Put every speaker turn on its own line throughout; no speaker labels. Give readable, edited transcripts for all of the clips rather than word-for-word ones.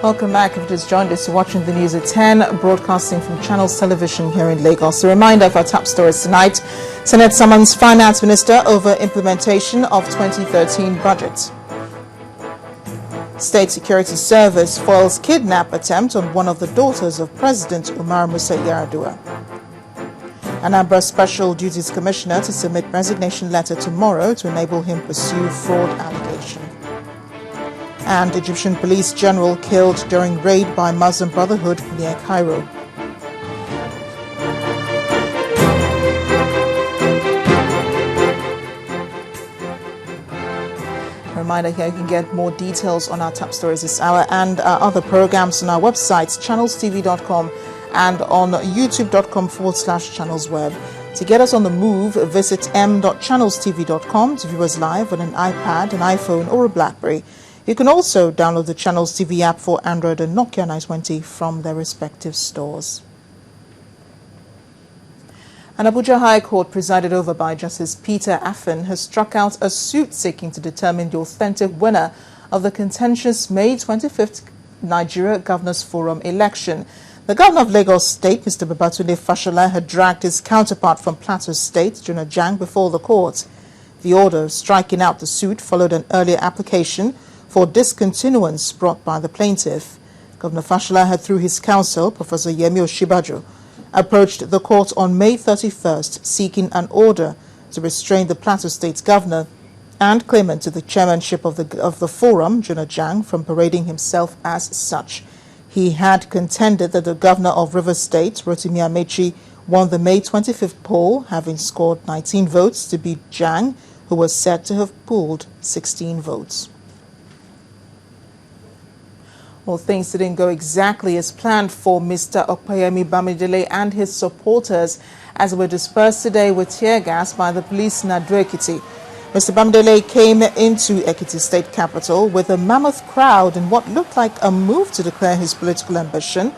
Welcome back. If you just joined us, you're watching the news at 10, broadcasting from Channels Television here in Lagos. A reminder of our top stories tonight. Senate summons Finance Minister over implementation of 2013 budget. State Security Service foils kidnap attempt on one of the daughters of President Umar Musa Yar'Adua. Anambra Special Duties Commissioner to submit resignation letter tomorrow to enable him pursue fraud allegation. And Egyptian police general killed during raid by Muslim Brotherhood near Cairo. A reminder here, you can get more details on our top stories this hour and our other programs on our websites, channelstv.com and on youtube.com/channelsweb. To get us on the move, visit m.channelstv.com to view us live on an iPad, an iPhone or a BlackBerry. You can also download the Channels TV app for Android and Nokia 920 from their respective stores. An Abuja High Court presided over by Justice Peter Affin has struck out a suit seeking to determine the authentic winner of the contentious May 25th Nigeria Governors Forum election. The governor of Lagos State, Mr. Babatunde Fashola, had dragged his counterpart from Plateau State, Jonah Jang, before the court. The order striking out the suit followed an earlier application for discontinuance brought by the plaintiff. Governor Fashola had, through his counsel, Professor Yemi Oshibajo, approached the court on May 31st seeking an order to restrain the Plateau State governor and claimant to the chairmanship of the forum, Jonah Jang, from parading himself as such. He had contended that the governor of Rivers State, Rotimi Amechi, won the May 25th poll, having scored 19 votes to beat Jang, who was said to have pooled 16 votes. Well, things didn't go exactly as planned for Mr. Opeyemi Bamidele and his supporters as they were dispersed today with tear gas by the police in Ado-Ekiti. Mr. Bamidele came into Ekiti State Capital with a mammoth crowd in what looked like a move to declare his political ambition.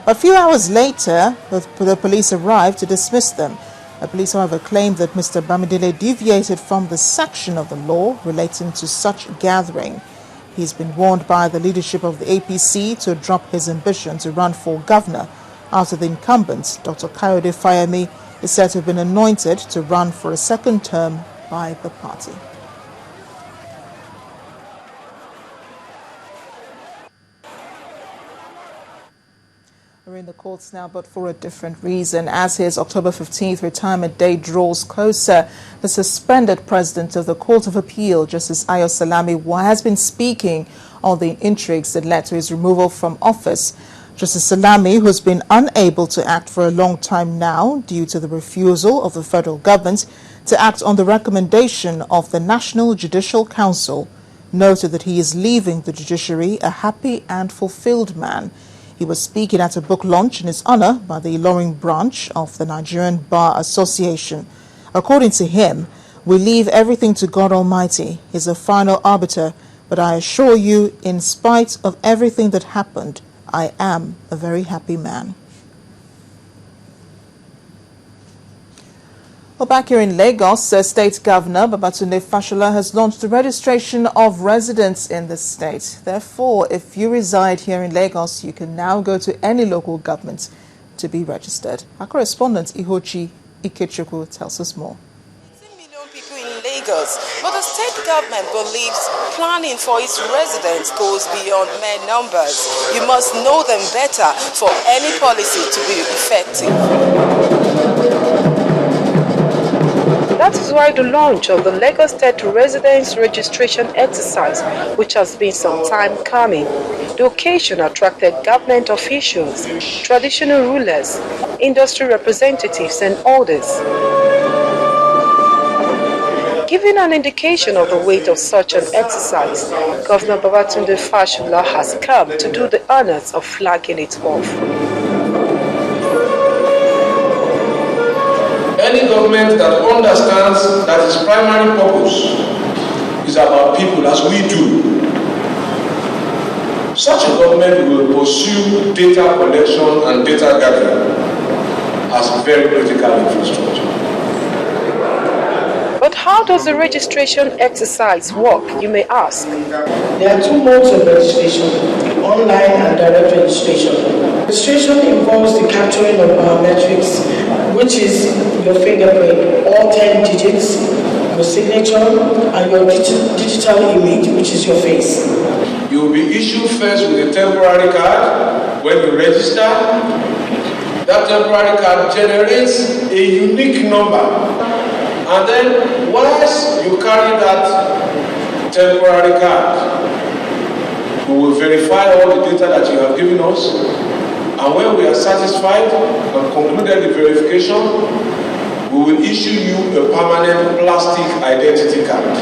A few hours later, the police arrived to dismiss them. The police, however, claimed that Mr. Bamidele deviated from the section of the law relating to such gathering. He's been warned by the leadership of the APC to drop his ambition to run for governor after the incumbent, Dr. Kayode Fayemi, is said to have been anointed to run for a second term by the party. We're in the courts now, but for a different reason. As his October 15th retirement date draws closer, the suspended president of the Court of Appeal, Justice Ayo Salami, has been speaking on the intrigues that led to his removal from office. Justice Salami, who has been unable to act for a long time now due to the refusal of the federal government to act on the recommendation of the National Judicial Council, noted that he is leaving the judiciary a happy and fulfilled man. He was speaking at a book launch in his honor by the Ilorin branch of the Nigerian Bar Association. According to him, "We leave everything to God Almighty. He's a final arbiter, but I assure you, in spite of everything that happened, I am a very happy man." Well, back here in Lagos, State Governor Babatunde Fashola has launched the registration of residents in the state. Therefore, if you reside here in Lagos, you can now go to any local government to be registered. Our correspondent Ihochi Ikechukwu tells us more.
18 million people in Lagos, but the state government believes planning for its residents goes beyond mere numbers. You must know them better for any policy to be effective. That is why the launch of the Lagos State Residence Registration Exercise, which has been some time coming. The occasion attracted government officials, traditional rulers, industry representatives, and others. Giving an indication of the weight of such an exercise, Governor Babatunde Fashola has come to do the honors of flagging it off.
Any government that understands that its primary purpose is about people, as we do, such a government will pursue data collection and data gathering as very critical infrastructure.
But how does the registration exercise work, you may ask?
There are 2 modes of registration, online and direct registration. Registration involves the capturing of biometrics, which is your fingerprint, all 10 digits, your signature, and your digital image, which is your face.
You will be issued first with a temporary card. When you register, that temporary card generates a unique number. And then once you carry that temporary card, we will verify all the data that you have given us. And when we are satisfied and concluded the verification, we will issue you a permanent plastic identity card,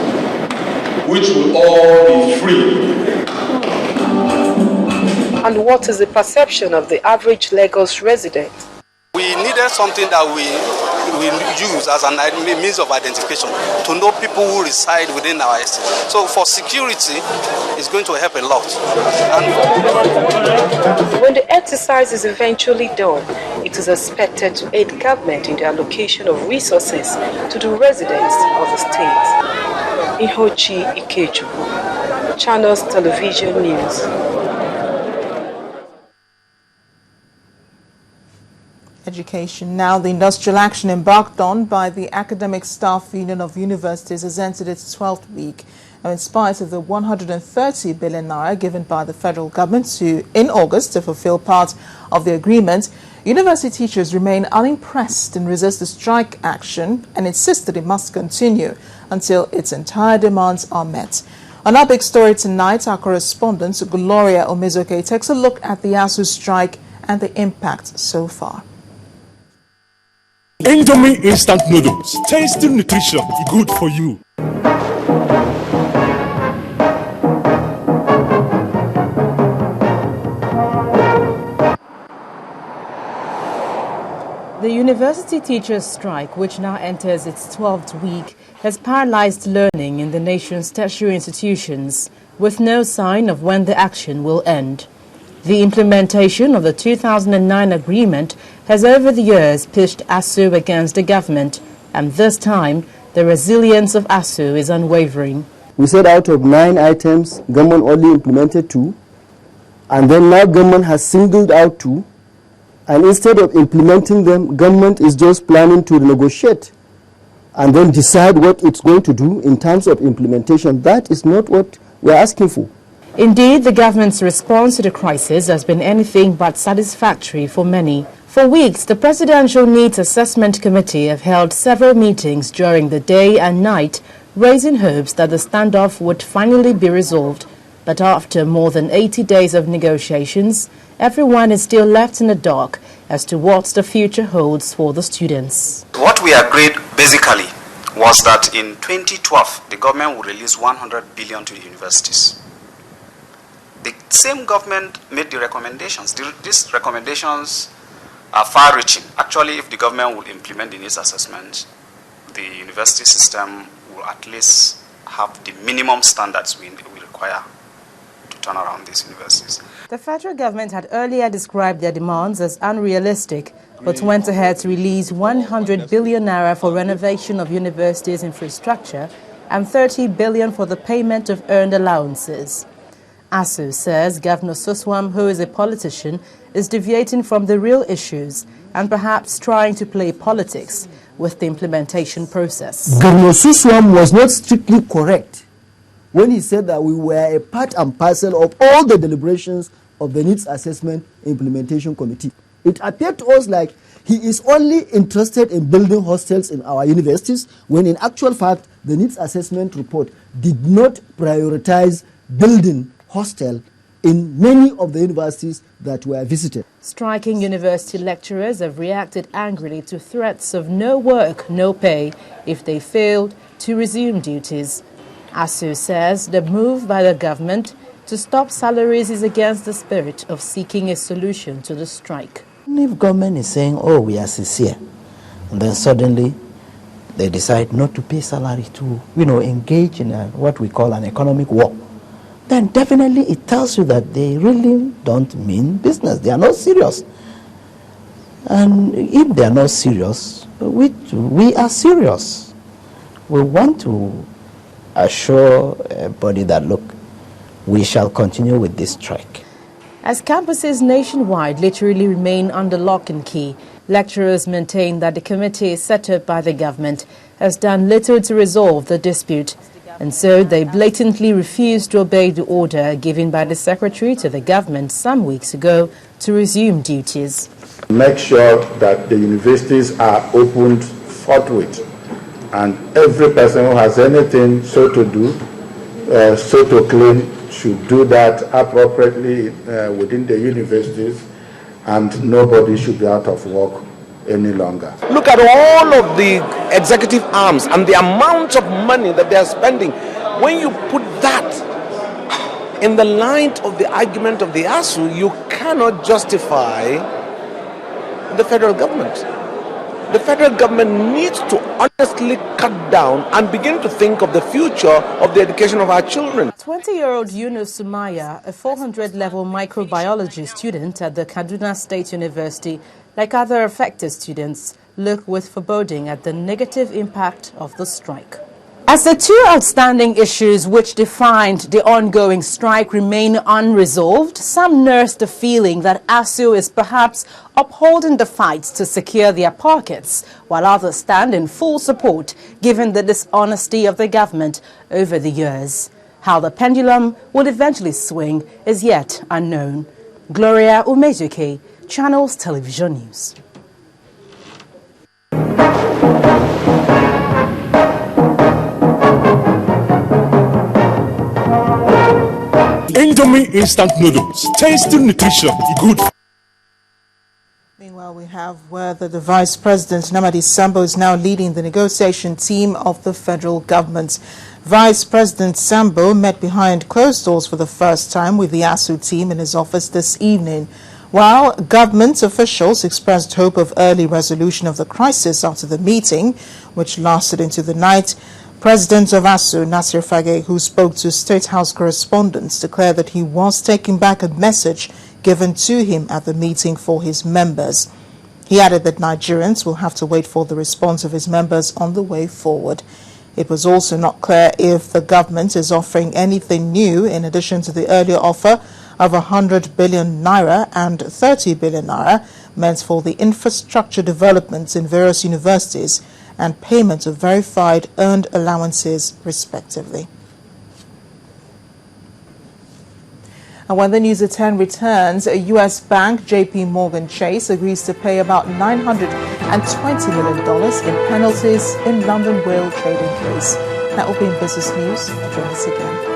which will all be free.
And what is the perception of the average Lagos resident?
We needed something that we use as a means of identification to know people who reside within our estate. So for security, it's going to help a lot.
When the exercise is eventually done, it is expected to aid government in the allocation of resources to the residents of the state. Ihochi Ikeju, Channels Television News.
Education. Now, the industrial action embarked on by the Academic Staff Union of Universities has entered its 12th week. Now, in spite of the 130 billion naira given by the federal government in August to fulfill part of the agreement, university teachers remain unimpressed and resist the strike action and insist that it must continue until its entire demands are met. On our big story tonight, our correspondent Gloria Omizoke takes a look at the ASUU strike and the impact so far.
Indomie instant noodles, tasty nutrition, good for you.
The university teachers' strike, which now enters its 12th week, has paralyzed learning in the nation's tertiary institutions, with no sign of when the action will end. The implementation of the 2009 agreement has over the years pitched ASUU against the government, and this time the resilience of ASUU is unwavering.
We said out of 9 items, government only implemented 2, and then now government has singled out 2, and instead of implementing them, government is just planning to negotiate and then decide what it's going to do in terms of implementation. That is not what we're asking for.
Indeed, the government's response to the crisis has been anything but satisfactory for many. For weeks, the Presidential Needs Assessment Committee have held several meetings during the day and night, raising hopes that the standoff would finally be resolved. But after more than 80 days of negotiations, everyone is still left in the dark as to what the future holds for the students.
What we agreed basically was that in 2012, the government would release 100 billion to the universities. The same government made the recommendations. These recommendations are far-reaching. Actually, if the government will implement the needs assessment, the university system will at least have the minimum standards we require to turn around these universities.
The federal government had earlier described their demands as unrealistic, but went ahead to release 100 billion naira for renovation of universities' infrastructure and 30 billion for the payment of earned allowances. ASUU says Governor Suswam, who is a politician, is deviating from the real issues and perhaps trying to play politics with the implementation process.
Governor Suswam was not strictly correct when he said that we were a part and parcel of all the deliberations of the Needs Assessment Implementation Committee. It appeared to us like he is only interested in building hostels in our universities, when in actual fact the Needs Assessment report did not prioritize building hostel in many of the universities that were visited.
Striking university lecturers have reacted angrily to threats of no work, no pay if they failed to resume duties. ASUU says the move by the government to stop salaries is against the spirit of seeking a solution to the strike.
If government is saying, oh, we are sincere, and then suddenly they decide not to pay salary to, engage in what we call an economic war, then definitely it tells you that they really don't mean business. They are not serious. And if they are not serious, we are serious. We want to assure everybody that, look, we shall continue with this strike.
As campuses nationwide literally remain under lock and key, lecturers maintain that the committee set up by the government has done little to resolve the dispute, and so they blatantly refuse to obey the order given by the secretary to the government some weeks ago to resume duties.
Make sure that the universities are opened forthwith, and every person who has anything so to do, so to claim, should do that appropriately within the universities, and nobody should be out of work any longer.
Look at all of the executive arms and the amount of money that they are spending. When you put that in the light of the argument of the ASU, you cannot justify the federal government. The federal government needs to honestly cut down and begin to think of the future of the education of our children.
20-year-old Yunus Sumaya, a 400-level microbiology student at the Kaduna State University, like other affected students, look with foreboding at the negative impact of the strike. As the two outstanding issues which defined the ongoing strike remain unresolved, some nurse the feeling that ASU is perhaps upholding the fight to secure their pockets, while others stand in full support given the dishonesty of the government over the years. How the pendulum will eventually swing is yet unknown. Gloria Umejuke, Channels Television News.
Indomie instant noodles, tasty nutrition, good.
Meanwhile, we have where the Vice President Namadi Sambo is now leading the negotiation team of the federal government. Vice President Sambo met behind closed doors for the first time with the ASU team in his office this evening. While government officials expressed hope of early resolution of the crisis after the meeting, which lasted into the night, President of ASU, Nasir Fage, who spoke to State House correspondents, declared that he was taking back a message given to him at the meeting for his members. He added that Nigerians will have to wait for the response of his members on the way forward. It was also not clear if the government is offering anything new in addition to the earlier offer of 100 billion naira and 30 billion naira meant for the infrastructure developments in various universities and payment of verified earned allowances, respectively. And when the news at 10 returns, a U.S. bank, JP Morgan Chase, agrees to pay about $920 million in penalties in London whale trading case. That will be in business news. Join us again.